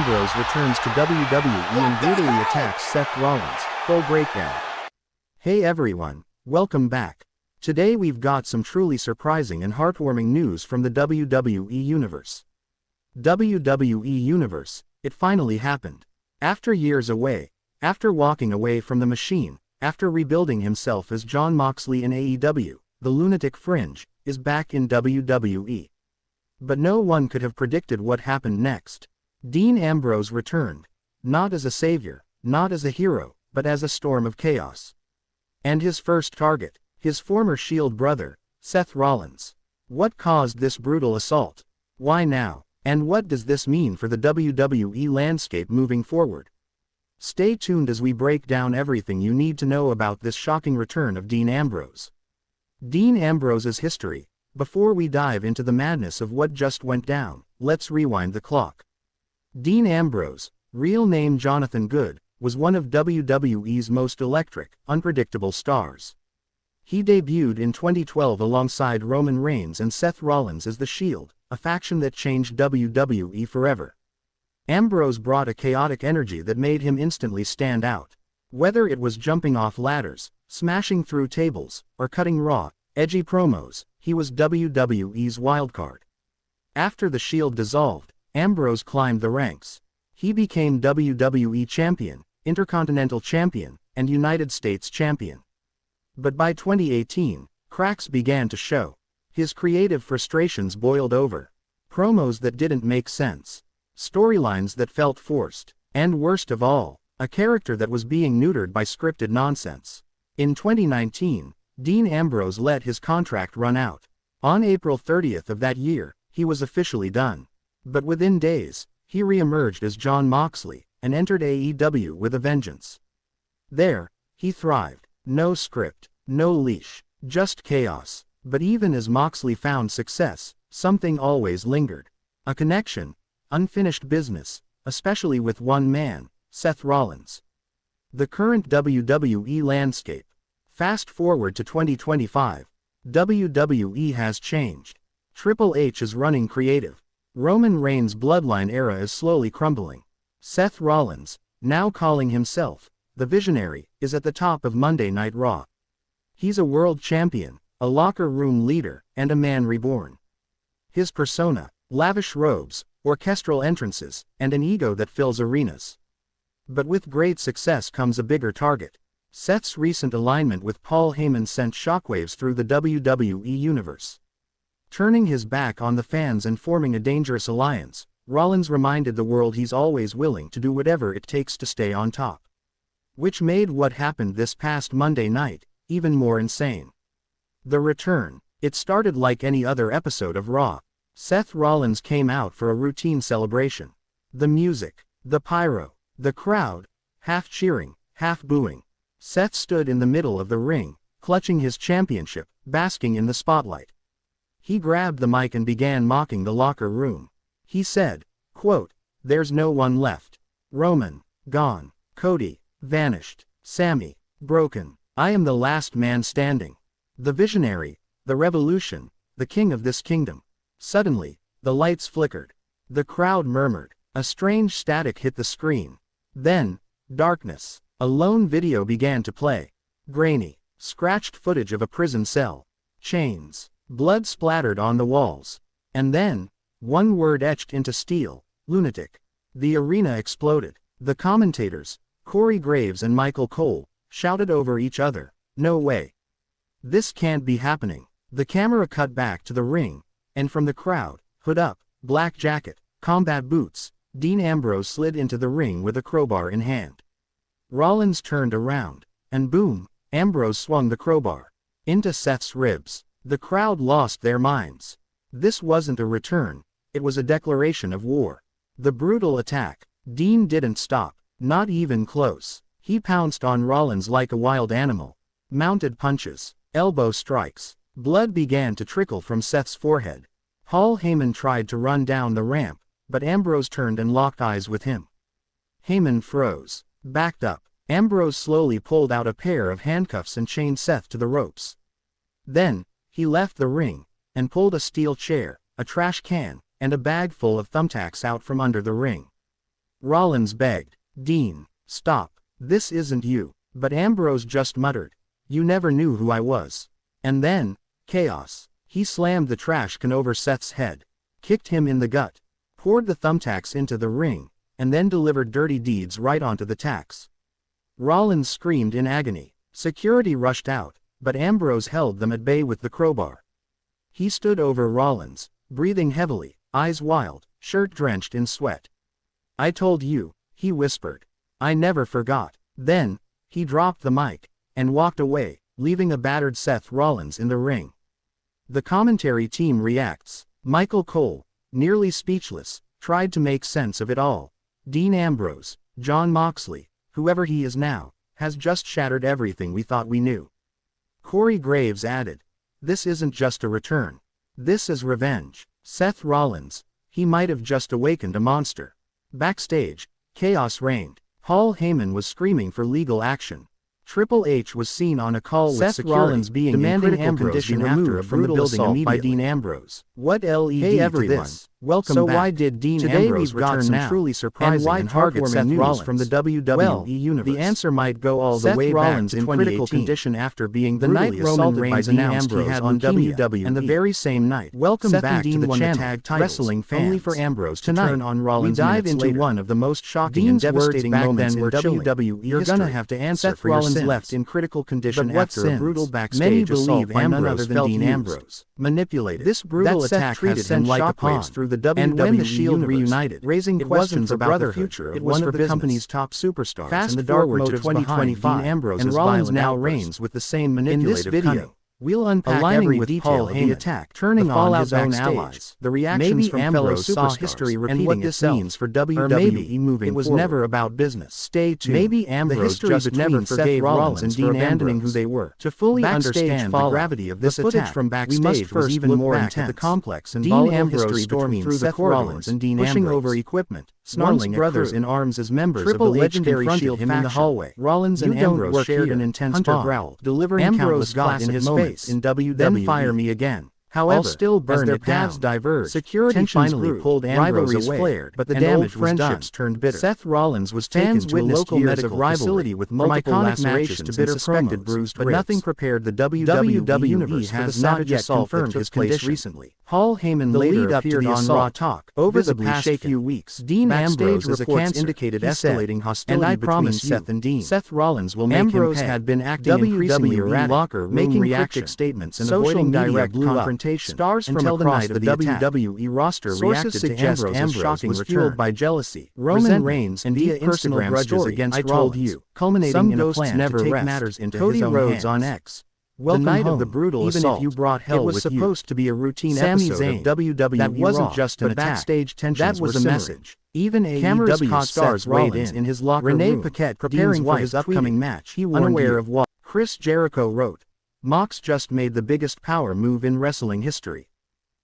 Ambrose returns to WWE and brutally attacks Seth Rollins. Full breakdown. Hey everyone, welcome back. Today we've got some truly surprising and heartwarming news from the WWE Universe. WWE Universe, it finally happened. After years away, after walking away from the machine, after rebuilding himself as Jon Moxley in AEW, the Lunatic Fringe is back in WWE. But no one could have predicted what happened next. Dean Ambrose returned, not as a savior, not as a hero, but as a storm of chaos. And his first target, his former Shield brother, Seth Rollins. What caused this brutal assault? Why now? And what does this mean for the WWE landscape moving forward? Stay tuned as we break down everything you need to know about this shocking return of Dean Ambrose. Dean Ambrose's history. Before we dive into the madness of what just went down, let's rewind the clock. Dean Ambrose, real name Jonathan Good, was one of WWE's most electric, unpredictable stars. He debuted in 2012 alongside Roman Reigns and Seth Rollins as The Shield, a faction that changed WWE forever. Ambrose brought a chaotic energy that made him instantly stand out. Whether it was jumping off ladders, smashing through tables, or cutting raw, edgy promos, he was WWE's wildcard. After The Shield dissolved, Ambrose climbed the ranks. He became WWE Champion, Intercontinental Champion, and United States Champion. But by 2018, cracks began to show. His creative frustrations boiled over. Promos that didn't make sense. Storylines that felt forced. And worst of all, a character that was being neutered by scripted nonsense. In 2019, Dean Ambrose let his contract run out. On April 30th of that year, he was officially done. But within days, he re-emerged as Jon Moxley, and entered AEW with a vengeance. There, he thrived. No script, no leash, just chaos. But even as Moxley found success, something always lingered. A connection, unfinished business, especially with one man, Seth Rollins. The current WWE landscape. Fast forward to 2025. WWE has changed. Triple H is running creative. Roman Reigns' bloodline era is slowly crumbling. Seth Rollins, now calling himself the Visionary, is at the top of Monday Night Raw. He's a world champion, a locker room leader, and a man reborn. His persona, lavish robes, orchestral entrances, and an ego that fills arenas. But with great success comes a bigger target. Seth's recent alignment with Paul Heyman sent shockwaves through the WWE Universe. Turning his back on the fans and forming a dangerous alliance, Rollins reminded the world he's always willing to do whatever it takes to stay on top. Which made what happened this past Monday night even more insane. The return. It started like any other episode of Raw. Seth Rollins came out for a routine celebration. The music, the pyro, the crowd, half cheering, half booing. Seth stood in the middle of the ring, clutching his championship, basking in the spotlight. He grabbed the mic and began mocking the locker room. He said, quote, "There's no one left. Roman, gone. Cody, vanished. Sammy, broken. I am the last man standing. The Visionary, the Revolution, the king of this kingdom." Suddenly, the lights flickered. The crowd murmured. A strange static hit the screen. Then, darkness. A lone video began to play. Grainy, scratched footage of a prison cell. Chains. Blood splattered on the walls. And then, one word etched into steel: lunatic. The arena exploded. The commentators, Corey Graves and Michael Cole, shouted over each other, "No way. This can't be happening." The camera cut back to the ring, and from the crowd, hood up, black jacket, combat boots, Dean Ambrose slid into the ring with a crowbar in hand. Rollins turned around, and boom, Ambrose swung the crowbar into Seth's ribs. The crowd lost their minds. This wasn't a return, it was a declaration of war. The brutal attack. Dean didn't stop, not even close. He pounced on Rollins like a wild animal. Mounted punches, elbow strikes. Blood began to trickle from Seth's forehead. Paul Heyman tried to run down the ramp, but Ambrose turned and locked eyes with him. Heyman froze, backed up. Ambrose slowly pulled out a pair of handcuffs and chained Seth to the ropes. Then, he left the ring, and pulled a steel chair, a trash can, and a bag full of thumbtacks out from under the ring. Rollins begged. Dean, stop. This isn't you. But Ambrose just muttered. You never knew who I was. And then, chaos. He slammed the trash can over Seth's head, kicked him in the gut, poured the thumbtacks into the ring, and then delivered dirty deeds right onto the tacks. Rollins screamed in agony. Security rushed out, but Ambrose held them at bay with the crowbar. He stood over Rollins, breathing heavily, eyes wild, shirt drenched in sweat. I told you, he whispered. I never forgot. Then, he dropped the mic, and walked away, leaving a battered Seth Rollins in the ring. The commentary team reacts. Michael Cole, nearly speechless, tried to make sense of it all. Dean Ambrose, Jon Moxley, whoever he is now, has just shattered everything we thought we knew. Corey Graves added, this isn't just a return. This is revenge. Seth Rollins, he might have just awakened a monster. Backstage, chaos reigned. Paul Heyman was screaming for legal action. Triple H was seen on a call with Seth security, Rollins being demanding in critical Ambrose condition be after removed a from the brutal building assault by immediately. Dean Ambrose. What LED Hey to everyone, this? welcome So back. why did Dean Today Ambrose we've got return some now? truly surprising And why and target heartwarming Seth news Rollins from the WWE well, universe? The answer might go all the Seth way Rollins back to in critical 2018. condition after being The night brutally Roman assaulted by Reigns Dean announced he Ambrose had on leukemia, WWE. and the very same night, Welcome Seth back and Dean to the won channel, the tag titles. wrestling fans. Only for Ambrose to Tonight, turn on Rollins. we dive minutes into later. one of the most shocking Dean's and devastating words back moments then in were chilling. WWE You're history. gonna have to answer Seth for your Rollins sins. left in critical condition But what after sins? a brutal backstage Many assault believe by none Ambrose other than felt Dean used, Ambrose. manipulated. This brutal That Seth attack treated has him sent like a pawn. shockwaves through the WWE And when the Shield universe, reunited, raising it wasn't questions for about the brotherhood, future of it one was of for the business. company's top superstars. Fast and the dark forward to motives behind 2025, Dean Ambrose's and Rollins violent now outbursts. reigns with the same In this manipulative video, cunning. we'll unpack Aligning every with detail Paul of the Heyman, attack, turning the on fallout his own backstage, allies, the reactions maybe from Ambrose fellow saw superstars, history and repeating what this itself. means for WWE Or maybe moving it was forward. never about business. Stay tuned. Maybe The Ambrose history just between never Seth forgave Rollins Rollins and for Dean abandoning Ambrose. who they were. To fully Backstage understand the fallout. gravity of The this footage attack, from we backstage must was first even look more back at the intense. complex and Dean volatile Ambrose history stormed between through the Seth corridors Rollins and Dean pushing Ambrose. over equipment, Once snarling at brothers crew. in arms as members Triple of the H legendary confronted Shield him in the faction, hallway. Rollins and You don't Ambrose work shared here. an intense Hunter bond, growled, delivering Ambrose countless got in classic his moments face. in WWE. Then fire me again. However, I'll still burn as their it paths down. diverged, Security tensions finally grew, pulled Ambrose rivalries away, flared, but the and damage old was friendships done. turned bitter. Seth Rollins was Fans taken to a witnessed local years medical of rivalry, facility with from multiple iconic lacerations matches to and bitter suspected promos, bruised but ribs. nothing prepared the WWE universe for the has not savage yet assault that confirmed took his place condition. recently. Paul Heyman The later lead up to appeared the on assault, Raw Talk, visibly past shaken. few weeks. Dean Backstage Ambrose's reports cancer indicated he said, escalating hostility and I between promise Seth and Dean. Seth Rollins will make Ambrose him pay. had been acting increasingly WWE erratic, locker room making reaction, cryptic statements and social avoiding media direct blew up. confrontation. Stars from Until the across night the of the attack. WWE roster Sources reacted to suggest Ambrose's shocking was return, fueled by jealousy, Roman resentment, Reigns, and via deep personal Instagram grudges story, against I told Rollins, you, culminating some in a ghosts plan never to take rest. matters into Cody his own Rhodes hands. on X. Welcome the night home. of the brutal Even assault, if you brought hell it was with supposed to be a routine Sami episode Zayn. of WWE That wasn't Raw, just an but attack. backstage tensions That was were a simmering. message. Even Cameras AEW caught stars Seth weighed Rollins in. his locker Renee room, Paquette, preparing Dean's for wife, his upcoming tweeted, match. He unaware warned of what Chris Jericho wrote, "Mox just made the biggest power move in wrestling history.